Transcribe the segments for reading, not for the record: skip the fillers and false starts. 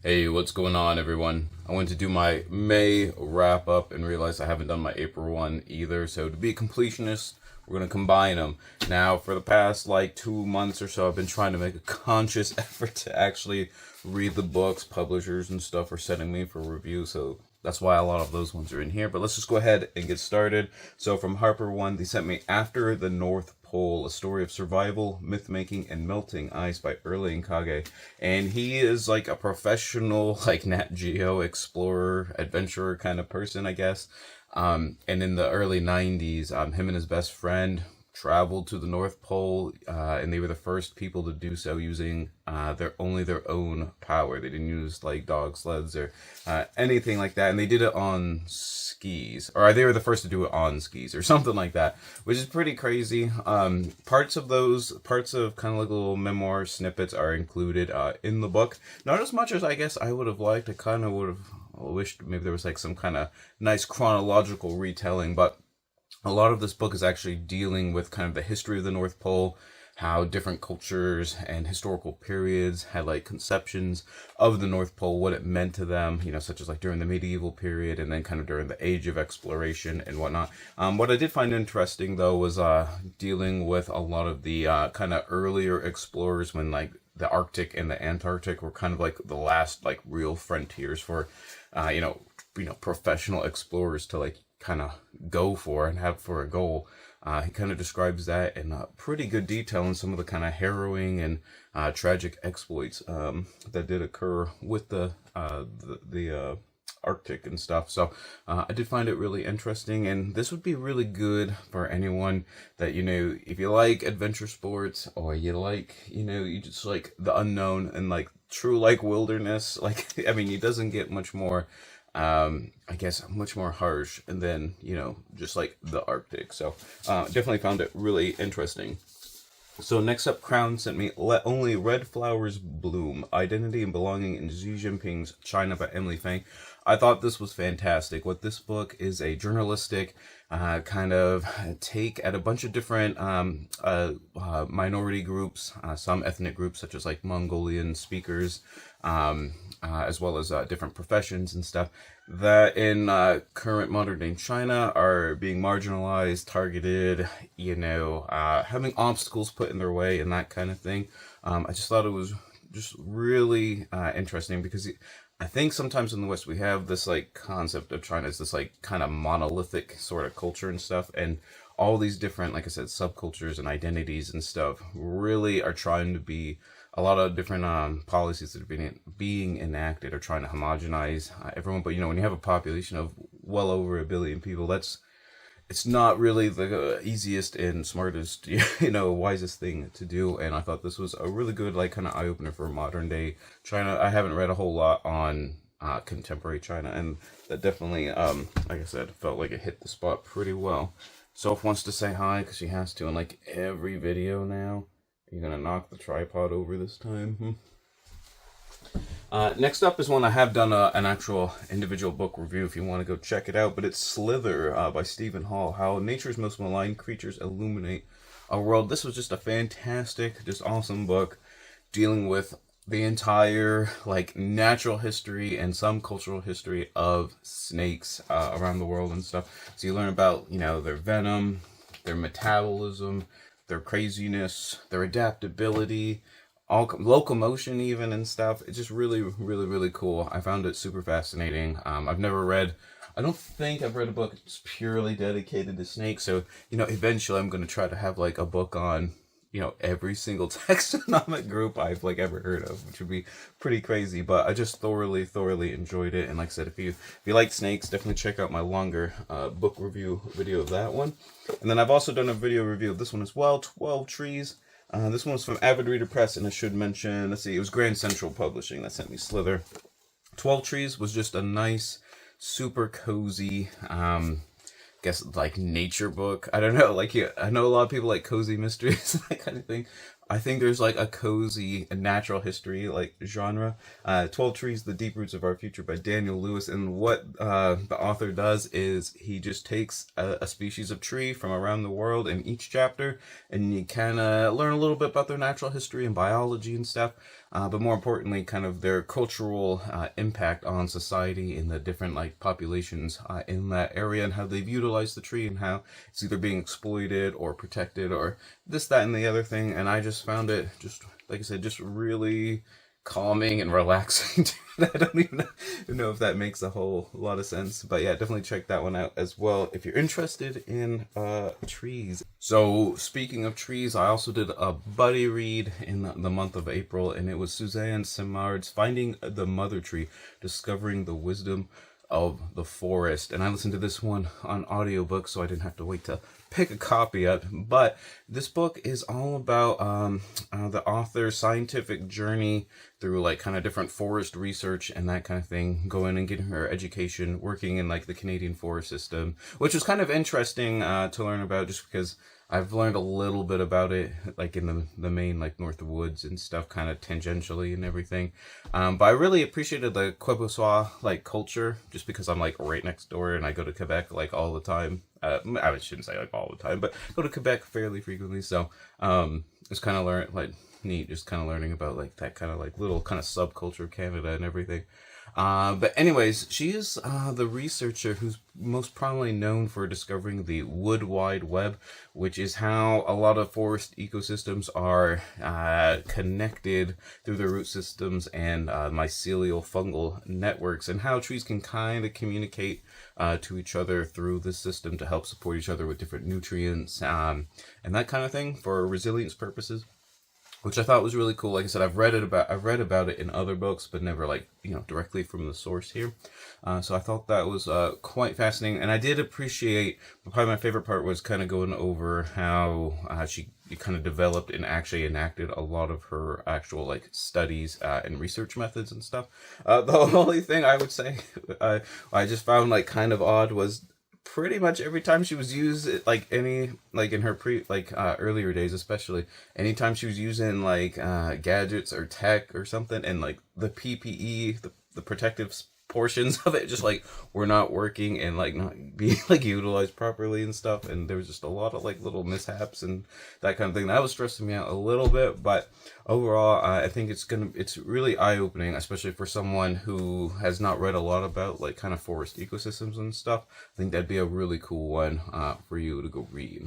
Hey, what's going on, everyone? I went to do my May wrap up and realized I haven't done my April one either. So, to be a completionist, we're going to combine them. Now, for the past like 2 months or so, I've been trying to make a conscious effort to actually read the books. Publishers and stuff are sending me for review, so that's why a lot of those ones are in here. But let's just go ahead and get started. So, from Harper One, they sent me After the North Pole, a story of survival, myth making, and melting ice by Erling Kage. And he is like a professional, like Nat Geo explorer, adventurer kind of person, I guess. And in the early 90s, him and his best friend traveled to the North Pole, and they were the first people to do so using their own power. They didn't use like dog sleds or anything like that, and they did it on skis, or they were the first to do it on skis, or something like that, which is pretty crazy. Parts of kind of like little memoir snippets are included in the book. Not as much as I guess I would have liked. I kind of would have wished maybe there was like some kind of nice chronological retelling, but a lot of this book is actually dealing with kind of the history of the North Pole, how different cultures and historical periods had like conceptions of the North Pole, what it meant to them, such as like during the medieval period and then kind of during the age of exploration and whatnot. What I did find interesting though was dealing with a lot of the kind of earlier explorers when like the Arctic and the Antarctic were kind of like the last like real frontiers for, professional explorers to like kind of go for and have for a goal. He kind of describes that in pretty good detail in some of the kind of harrowing and tragic exploits that did occur with the Arctic and stuff. So I did find it really interesting, and this would be really good for anyone that if you like adventure sports or you like you just like the unknown and like true like wilderness. Like I mean, it doesn't get much more I guess much more harsh and then just like the Arctic. So definitely found it really interesting. So next up, Crown sent me Let Only Red Flowers Bloom, Identity and Belonging in Xi Jinping's China by Emily Feng. I thought this was fantastic. What this book is a journalistic kind of take at a bunch of different minority groups, some ethnic groups such as like Mongolian speakers, as well as different professions and stuff that in current modern day China are being marginalized, targeted, having obstacles put in their way and that kind of thing. I just thought it was just really interesting because I think sometimes in the West we have this like concept of China as this like kind of monolithic sort of culture and stuff, and all these different, like I said, subcultures and identities and stuff really are trying to be a lot of different policies that are being enacted are trying to homogenize everyone. But when you have a population of well over 1 billion people, it's not really the easiest and smartest, wisest thing to do. And I thought this was a really good, like, kind of eye opener for modern day China. I haven't read a whole lot on contemporary China, and that definitely, like I said, felt like it hit the spot pretty well. Soph wants to say hi because she has to in like every video now. You're gonna knock the tripod over this time. Next up is one I have done an actual individual book review if you want to go check it out, but it's Slither by Stephen Hall, How Nature's Most Maligned Creatures Illuminate a World. This was just a fantastic, just awesome book dealing with the entire like natural history and some cultural history of snakes around the world and stuff. So you learn about, their venom, their metabolism, their craziness, their adaptability, all locomotion even and stuff. It's just really, really, really cool. I found it super fascinating. I don't think I've read a book that's purely dedicated to snakes. So, eventually I'm going to try to have like a book on, every single taxonomic group I've like ever heard of, which would be pretty crazy. But I just thoroughly, thoroughly enjoyed it. And like I said, if you like snakes, definitely check out my longer book review video of that one. And then I've also done a video review of this one as well, 12 Trees. This one was from Avid Reader Press, and I should mention, let's see, it was Grand Central Publishing that sent me Slither. 12 Trees was just a nice, super cozy, guess like nature book. I don't know, like I know a lot of people like cozy mysteries and that kind of thing. I think there's like a cozy natural history like genre. 12 Trees, The Deep Roots of Our Future by Daniel Lewis. And what the author does is he just takes a species of tree from around the world in each chapter, and you kind of learn a little bit about their natural history and biology and stuff. But more importantly, kind of their cultural impact on society in the different like populations in that area, and how they've utilized the tree and how it's either being exploited or protected or this, that, and the other thing. And I just found it, just like I said, just really calming and relaxing. I don't even know if that makes a whole lot of sense, but yeah, definitely check that one out as well if you're interested in trees. So speaking of trees, I also did a buddy read in the month of April, and it was Suzanne Simard's Finding the Mother Tree, Discovering the Wisdom of the Forest. And I listened to this one on audiobook, so I didn't have to wait to pick a copy up. But this book is all about the author's scientific journey through like kind of different forest research and that kind of thing, going and getting her education working in like the Canadian forest system, which was kind of interesting to learn about, just because I've learned a little bit about it, like in the main, like North Woods and stuff, kind of tangentially and everything. But I really appreciated the Quebecois like culture, just because I'm like right next door and I go to Quebec like all the time. I shouldn't say like all the time, but go to Quebec fairly frequently. So it's kind of neat, just kind of learning about like that kind of like little kind of subculture of Canada and everything. But anyways, she is the researcher who's most prominently known for discovering the Wood Wide Web, which is how a lot of forest ecosystems are connected through their root systems and mycelial fungal networks, and how trees can kind of communicate to each other through this system to help support each other with different nutrients and that kind of thing for resilience purposes, which I thought was really cool. Like I said, I've read about it in other books, but never like, directly from the source here. So I thought that was quite fascinating, and I did appreciate. Probably my favorite part was kind of going over how she kind of developed and actually enacted a lot of her actual like studies and research methods and stuff. The only thing I would say I just found like kind of odd was, pretty much every time she was used, like any, like in her earlier days, especially anytime she was using like gadgets or tech or something, and like the PPE, the protective portions of it just like were not working and like not being like utilized properly and stuff, and there was just a lot of like little mishaps and that kind of thing that was stressing me out a little bit. But overall, I think it's really eye-opening, especially for someone who has not read a lot about like kind of forest ecosystems and stuff. I think that'd be a really cool one for you to go read.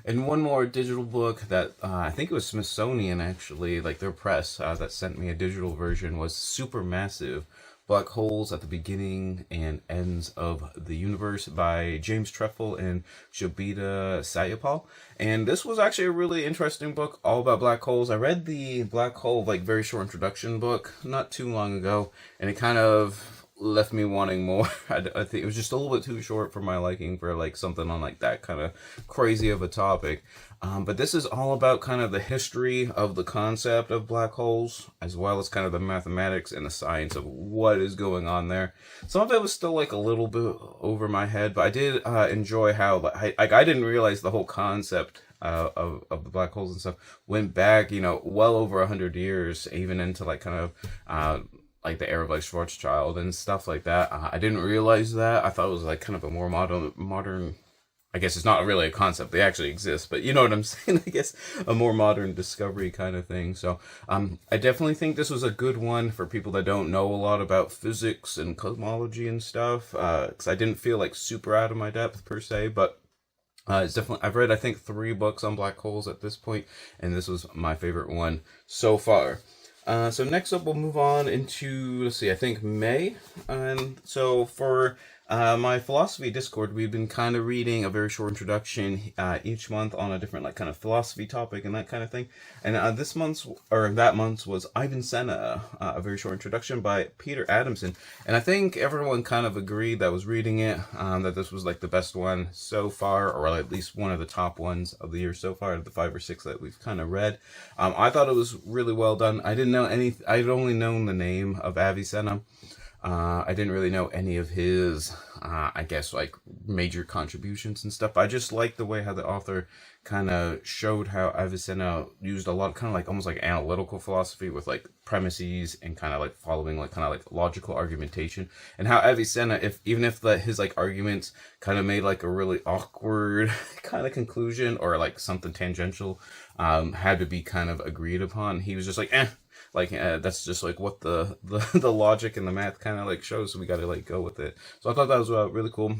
And one more digital book that I think it was Smithsonian, actually, like their press, that sent me a digital version, was Supermassive: Black Holes at the Beginning and Ends of the Universe by James Treffel and Shobita Sayapal. And this was actually a really interesting book all about black holes. I read the black hole like very short introduction book not too long ago, and it kind of left me wanting more. I think it was just a little bit too short for my liking for like something on like that kind of crazy of a topic. But this is all about kind of the history of the concept of black holes, as well as kind of the mathematics and the science of what is going on there. Some of it was still like a little bit over my head, but I did enjoy how I didn't realize the whole concept of the black holes and stuff went back, well over 100 years, even into like kind of like the era of like Schwarzschild and stuff like that. I didn't realize that. I thought it was like kind of a more modern. I guess it's not really a concept, they actually exist, but you know what I'm saying, I guess a more modern discovery kind of thing. So I definitely think this was a good one for people that don't know a lot about physics and cosmology and stuff, because I didn't feel like super out of my depth per se, but it's definitely, I've read I think 3 books on black holes at this point, and this was my favorite one so far. So next up, we'll move on into, let's see, I think May. And so for my philosophy Discord, we've been kind of reading a very short introduction each month on a different like kind of philosophy topic and that kind of thing. And that month's was Ivan Senna, a very short introduction by Peter Adamson. And I think everyone kind of agreed that was reading it, that this was like the best one so far, or at least one of the top ones of the year so far, out of the 5 or 6 that we've kind of read. I thought it was really well done. I'd only known the name of Avicenna. I didn't really know any of his, I guess, like major contributions and stuff. I just like the way how the author kind of showed how Avicenna used a lot, kind of like almost like analytical philosophy with like premises and kind of like following like kind of like logical argumentation, and how Avicenna, if even if his like arguments kind of made like a really awkward kind of conclusion or like something tangential, had to be kind of agreed upon, he was just like, like that's just like what the logic and the math kind of like shows, so we got to like go with it. So I thought that was really cool.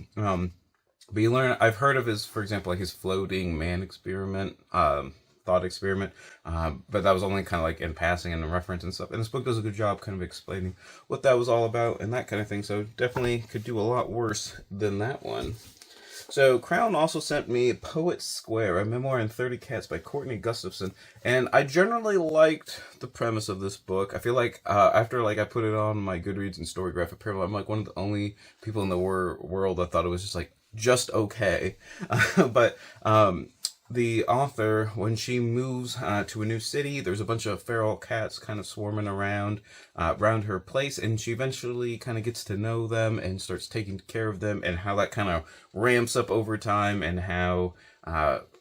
But you learn, I've heard of his, for example, like his floating man experiment, thought experiment, but that was only kind of like in passing and in reference and stuff. And this book does a good job kind of explaining what that was all about and that kind of thing. So definitely could do a lot worse than that one. So Crown also sent me Poet Square, a memoir in 30 Cats by Courtney Gustafson, and I generally liked the premise of this book. I feel like after like I put it on my Goodreads and Storygraph, apparently I'm like one of the only people in the world that thought it was just okay. But the author, when she moves to a new city, there's a bunch of feral cats kind of swarming around her place, and she eventually kind of gets to know them and starts taking care of them, and how that kind of ramps up over time, and how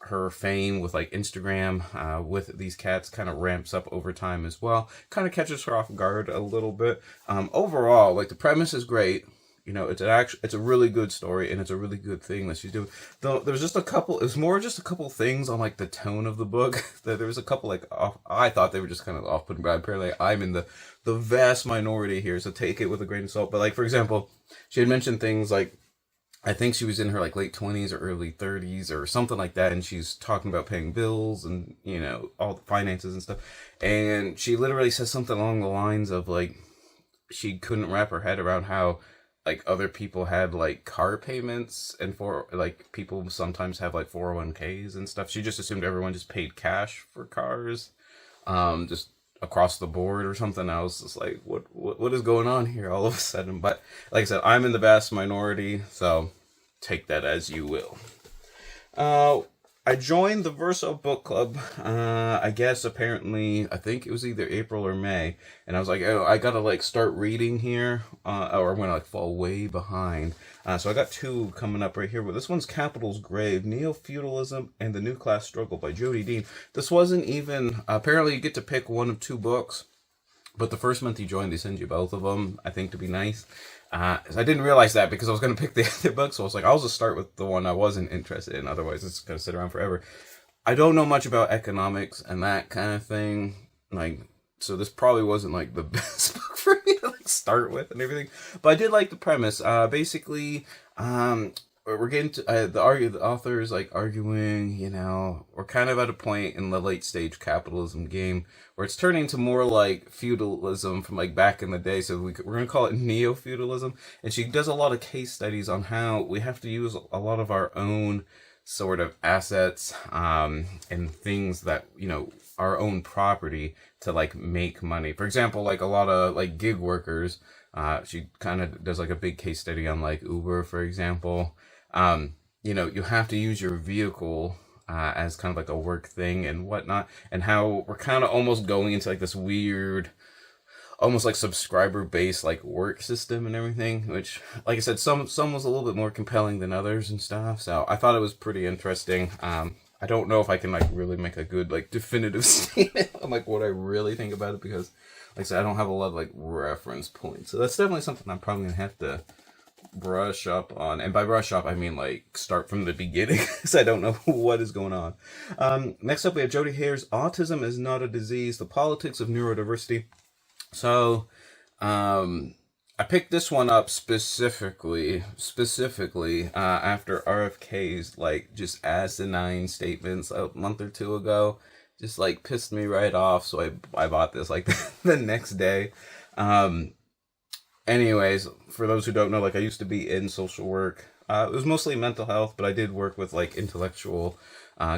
her fame with like Instagram with these cats kind of ramps up over time as well. Kind of catches her off guard a little bit. Overall, like the premise is great. You know, it's a really good story, and it's a really good thing that she's doing. Though there's just a couple, it's more just a couple things on like the tone of the book. That there was a couple like off, I thought they were just kind of off-putting, but apparently I'm in the vast minority here, so take it with a grain of salt. But like, for example, she had mentioned things like, I think she was in her like late 20s or early 30s or something like that, and she's talking about paying bills and, you know, all the finances and stuff. And she literally says something along the lines of like, she couldn't wrap her head around how like other people had like car payments, and for like people sometimes have like 401ks and stuff. She just assumed everyone just paid cash for cars, just across the board or something. I was just like, what is going on here all of a sudden? But like I said, I'm in the vast minority, so take that as you will. I joined the Verso Book Club, I guess apparently, I think it was either April or May, and I was like, oh, I gotta like start reading here, or I'm gonna like fall way behind. So I got two coming up right here, but this one's Capital's Grave, Neo-Feudalism and the New Class Struggle by Jody Dean. This wasn't even, apparently you get to pick one of two books, but the first month you join, they send you both of them, I think, to be nice. I didn't realize that because I was going to pick the other book, so I was like, I'll just start with the one I wasn't interested in, otherwise it's going to sit around forever. I don't know much about economics and that kind of thing, like, so this probably wasn't like the best book for me to like start with and everything, but I did like the premise. Basically, we're getting to the author is like arguing, you know, we're kind of at a point in the late stage capitalism game where it's turning to more like feudalism from like back in the day. So we're going to call it neo-feudalism. And she does a lot of case studies on how we have to use a lot of our own sort of assets, and things that, you know, our own property to like make money. For example, like a lot of like gig workers, she kind of does like a big case study on like Uber, for example. You know, you have to use your vehicle as kind of like a work thing and whatnot, and how we're kind of almost going into like this weird, almost like subscriber based like work system and everything, which, like I said, some was a little bit more compelling than others and stuff. So I thought it was pretty interesting. I don't know if I can like really make a good like definitive statement on like what I really think about it, because like I said, I don't have a lot of like reference points. So that's definitely something I'm probably gonna have to brush up on, and by brush up I mean like start from the beginning, because I don't know what is going on. Next up we have Jody Hare's Autism is Not a Disease, The Politics of Neurodiversity. So I picked this one up specifically after RFK's like just asinine statements a month or two ago just like pissed me right off, so I bought this like the next day. Anyways, for those who don't know, like I used to be in social work. It was mostly mental health, but I did work with like intellectual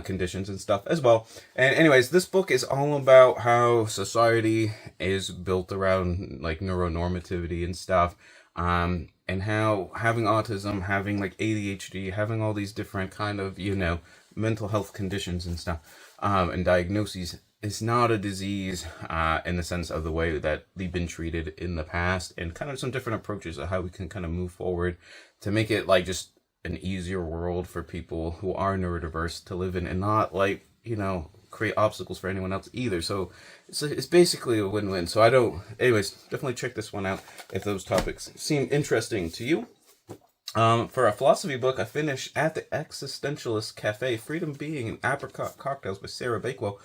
conditions and stuff as well. And anyways, this book is all about how society is built around like neuronormativity and stuff. And how having autism, having like ADHD, having all these different kind of, you know, mental health conditions and stuff, and diagnoses it's not a disease in the sense of the way that they've been treated in the past, and kind of some different approaches of how we can kind of move forward to make it like just an easier world for people who are neurodiverse to live in, and not like, create obstacles for anyone else either. So it's basically a win-win. So I don't, anyways, definitely check this one out if those topics seem interesting to you. For a philosophy book, I finished At the Existentialist Cafe, Freedom, Being, and Apricot Cocktails by Sarah Bakewell.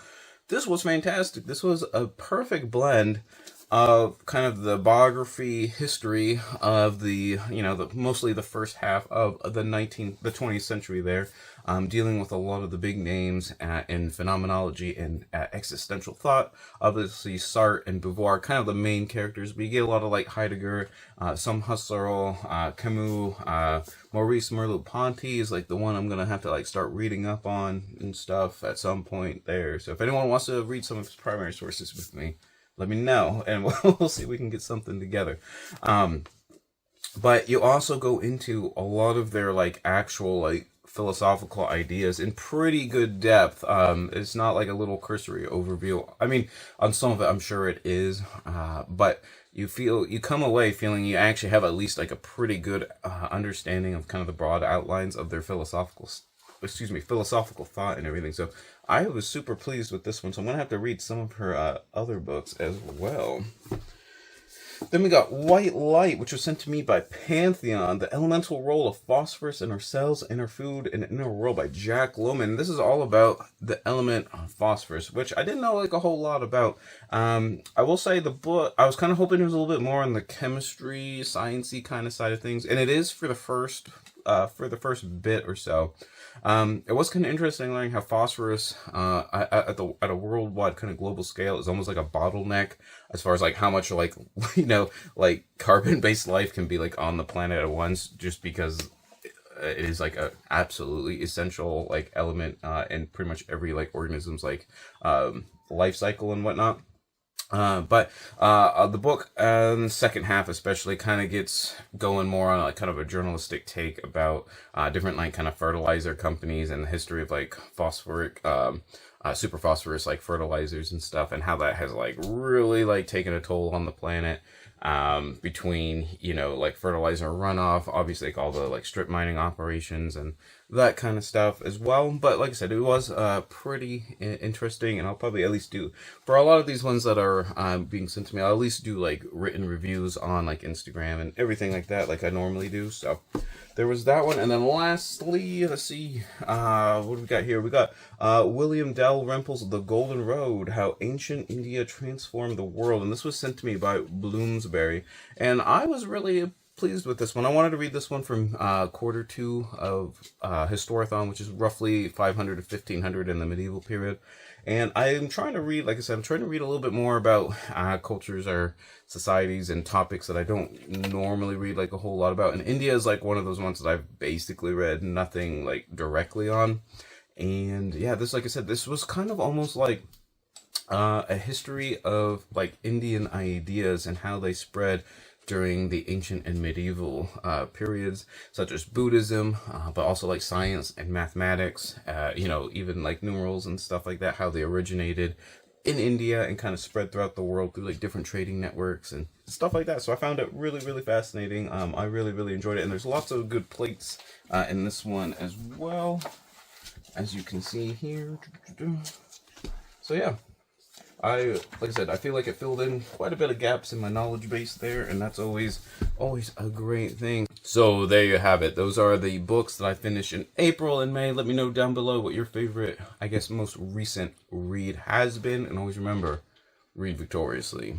This was fantastic. This was a perfect blend of kind of the biography history of mostly the first half of the 20th century there, dealing with a lot of the big names in phenomenology and existential thought. Obviously, Sartre and Beauvoir, kind of the main characters, but you get a lot of like Heidegger, some Husserl, Camus, Maurice Merleau-Ponty is like the one I'm gonna have to like start reading up on and stuff at some point there. So if anyone wants to read some of his primary sources with me, let me know, and we'll see if we can get something together. But you also go into a lot of their like actual like philosophical ideas in pretty good depth. It's not like a little cursory overview. I mean, on some of it, I'm sure it is, but you come away feeling you actually have at least like a pretty good understanding of kind of the broad outlines of their philosophical thought and everything. So I was super pleased with this one. So I'm going to have to read some of her other books as well. Then we got White Light, which was sent to me by Pantheon, The Elemental Role of Phosphorus in Our Cells, in Our Food, and in Our World by Jack Lohman. This is all about the element of phosphorus, which I didn't know like a whole lot about. I will say the book, I was kind of hoping it was a little bit more on the chemistry, sciencey kind of side of things, and it is for the first bit or so. It was kind of interesting learning how phosphorus at a worldwide kind of global scale is almost like a bottleneck as far as like how much like like carbon-based life can be like on the planet at once, just because it is like a absolutely essential like element in pretty much every like organism's like life cycle and whatnot. But the book, second half especially, kind of gets going more on like kind of a journalistic take about different like kind of fertilizer companies and the history of like phosphoric, superphosphorus like fertilizers and stuff, and how that has like really like taken a toll on the planet. Between like fertilizer runoff, obviously like all the like strip mining operations and that kind of stuff as well. But like I said, it was pretty interesting, and I'll probably at least do, for a lot of these ones that are being sent to me, I'll at least do like written reviews on like Instagram and everything like that, like I normally do. So there was that one. And then lastly, let's see, what do we got here? We got William Dalrymple's The Golden Road, How Ancient India Transformed the World. And this was sent to me by Bloomsbury. And I was really pleased with this one. I wanted to read this one from quarter 2 of Historathon, which is roughly 500 to 1500 in the medieval period. And I'm trying to read, like I said, I'm trying to read a little bit more about cultures or societies and topics that I don't normally read like a whole lot about. And India is like one of those ones that I've basically read nothing like directly on. And yeah, this, like I said, this was kind of almost like a history of like Indian ideas and how they spread during the ancient and medieval periods, such as Buddhism, but also like science and mathematics, even like numerals and stuff like that, how they originated in India and kind of spread throughout the world through like different trading networks and stuff like that. So I found it really, really fascinating. I really, really enjoyed it. And there's lots of good plates in this one as well, as you can see here. So yeah. Like I said, I feel like it filled in quite a bit of gaps in my knowledge base there, and that's always a great thing. So there you have it. Those are the books that I finished in April and May. Let me know down below what your favorite, I guess, most recent read has been, and always remember, read victoriously.